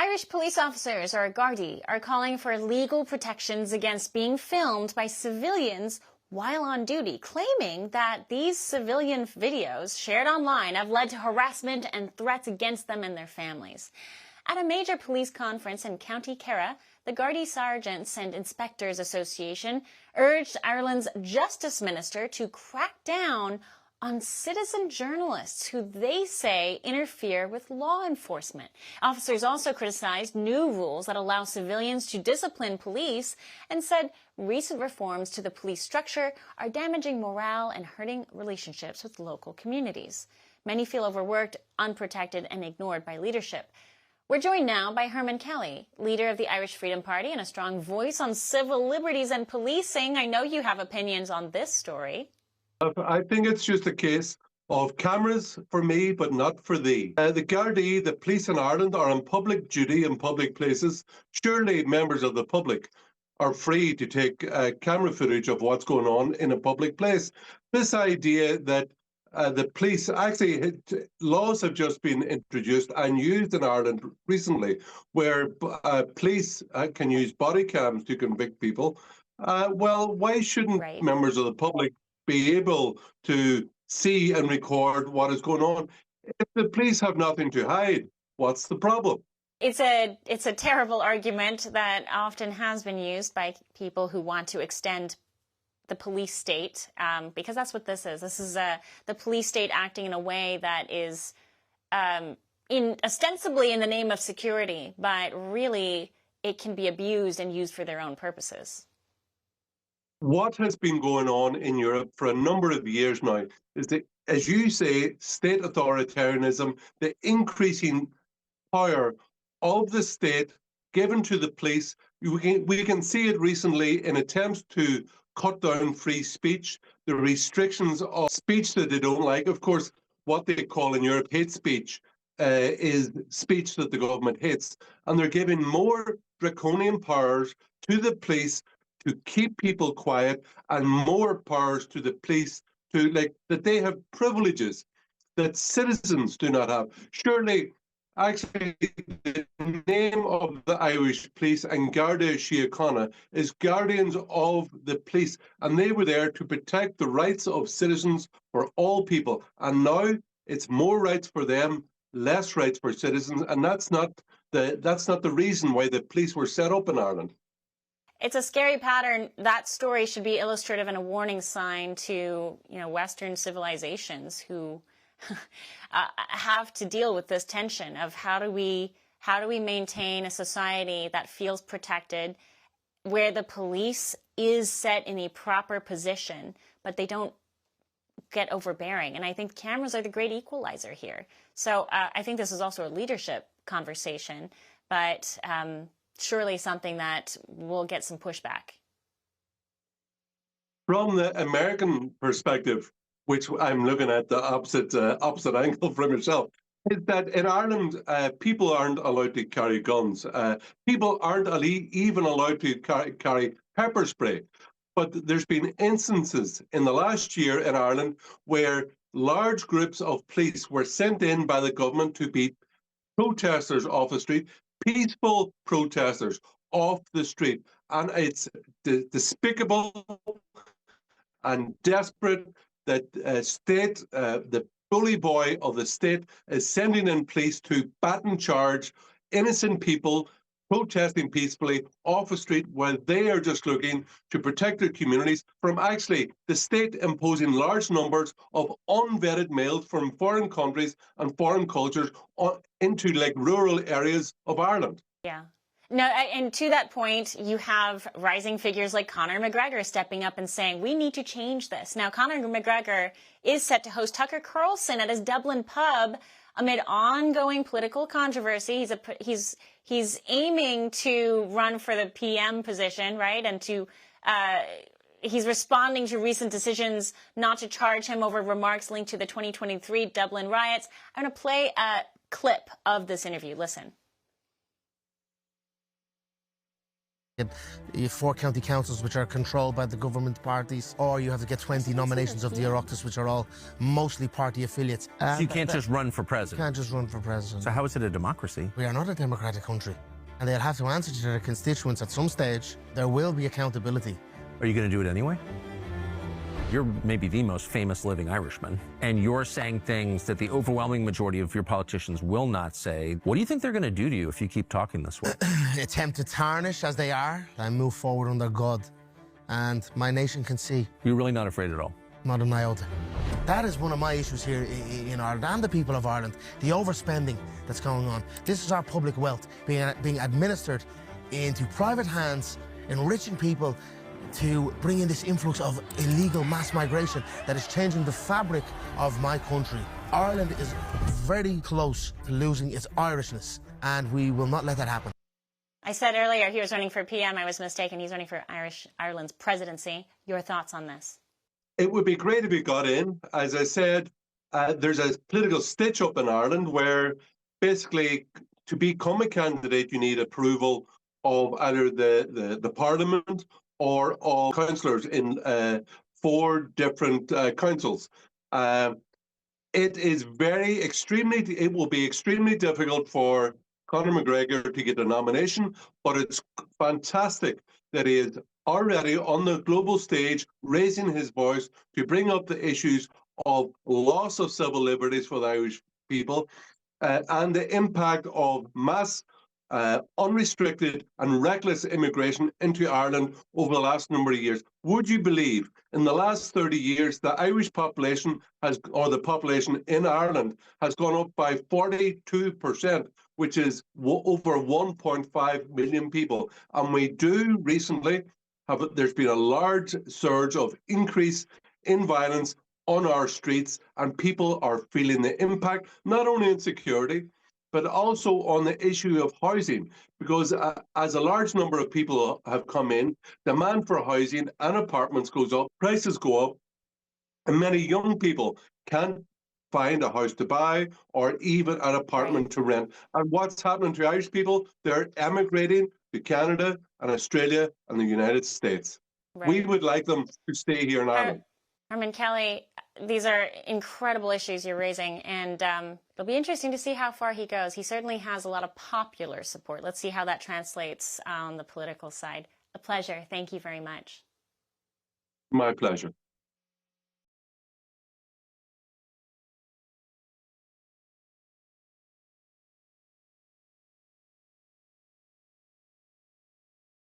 Irish police officers, or Gardai, are calling for legal protections against being filmed by civilians while on duty, claiming that these civilian videos shared online have led to harassment and threats against them and their families. At a major police conference in County Kerry, the Gardaí Sergeants and Inspectors Association urged Ireland's Justice Minister to crack down on citizen journalists who they say interfere with law enforcement. Officers also criticized new rules that allow civilians to discipline police and said recent reforms to the police structure are damaging morale and hurting relationships with local communities. Many feel overworked, unprotected, and ignored by leadership. We're joined now by Herman Kelly, leader of the Irish Freedom Party and a strong voice on civil liberties and policing. I know you have opinions on this story. I think it's just a case of cameras for me, but not for thee. The Gardaí, the police in Ireland, are on public duty in public places. Surely members of the public are free to take camera footage of what's going on in a public place. This idea that the police, actually, laws have just been introduced and used in Ireland recently where police can use body cams to convict people. Well, why shouldn't members of the public be able to see and record what is going on? If the police have nothing to hide, what's the problem? It's a terrible argument that often has been used by people who want to extend the police state, because that's what this is. This is the police state acting in a way that is ostensibly in the name of security, but really it can be abused and used for their own purposes. What has been going on in Europe for a number of years now is that, as you say, state authoritarianism, the increasing power of the state given to the police. We can see it recently in attempts to cut down free speech, the restrictions of speech that they don't like. Of course, what they call in Europe hate speech is speech that the government hates. And they're giving more draconian powers to the police to keep people quiet, and more powers to the police to that they have privileges that citizens do not have. Surely, actually, the name of the Irish police and Gardai Síochána is guardians of the police, and they were there to protect the rights of citizens for all people. And now it's more rights for them, less rights for citizens, and that's not the reason why the police were set up in Ireland. It's a scary pattern. That story should be illustrative and a warning sign to, Western civilizations who have to deal with this tension of how do we maintain a society that feels protected, where the police is set in a proper position, but they don't get overbearing. And I think cameras are the great equalizer here. So I think this is also a leadership conversation, but surely something that will get some pushback. From the American perspective, which I'm looking at the opposite angle from yourself, is that in Ireland, people aren't allowed to carry guns. People aren't even allowed to carry pepper spray. But there's been instances in the last year in Ireland where large groups of police were sent in by the government to beat protesters off the street, peaceful protesters off the street. And it's despicable and desperate that the bully boy of the state is sending in police to baton charge innocent people protesting peacefully off the street, while they are just looking to protect their communities from actually the state imposing large numbers of unvetted males from foreign countries and foreign cultures into rural areas of Ireland. Yeah. No, and to that point, you have rising figures like Conor McGregor stepping up and saying, we need to change this. Now, Conor McGregor is set to host Tucker Carlson at his Dublin pub amid ongoing political controversy. He's aiming to run for the PM position, right? And he's responding to recent decisions not to charge him over remarks linked to the 2023 Dublin riots. I'm going to play a clip of this interview. Listen. You have 4 county councils which are controlled by the government parties, or you have to get 20 nominations of the Oireachtas, which are all mostly party affiliates. So you can't just run for president? You can't just run for president. So how is it a democracy? We are not a democratic country, and they'll have to answer to their constituents at some stage. There will be accountability. Are you going to do it anyway? You're maybe the most famous living Irishman, and you're saying things that the overwhelming majority of your politicians will not say. What do you think they're going to do to you if you keep talking this way? Attempt to tarnish as they are and move forward under God. And my nation can see. You're really not afraid at all? Not an iota. That is one of my issues here in Ireland and the people of Ireland, the overspending that's going on. This is our public wealth being administered into private hands, enriching people to bring in this influx of illegal mass migration that is changing the fabric of my country. Ireland is very close to losing its Irishness, and we will not let that happen. I said earlier he was running for PM. I was mistaken. He's running for Ireland's presidency. Your thoughts on this? It would be great if he got in. As I said, there's a political stitch-up in Ireland where basically to become a candidate, you need approval of either the Parliament or all councillors in 4 different councils. It will be extremely difficult for Conor McGregor to get a nomination, but it's fantastic that he is already on the global stage raising his voice to bring up the issues of loss of civil liberties for the Irish people and the impact of mass unrestricted and reckless immigration into Ireland over the last number of years. Would you believe in the last 30 years the Irish population the population in Ireland has gone up by 42%, which is over 1.5 million people. And we do recently there's been a large surge of increase in violence on our streets, and people are feeling the impact, not only in security, but also on the issue of housing, because as a large number of people have come in, demand for housing and apartments goes up, prices go up, and many young people can't find a house to buy or even an apartment to rent. And what's happening to Irish people? They're emigrating to Canada and Australia and the United States. Right. We would like them to stay here in Ireland. Armin Kelly, these are incredible issues you're raising, and it'll be interesting to see how far he goes. He certainly has a lot of popular support. Let's see how that translates on the political side. A pleasure. Thank you very much. My pleasure.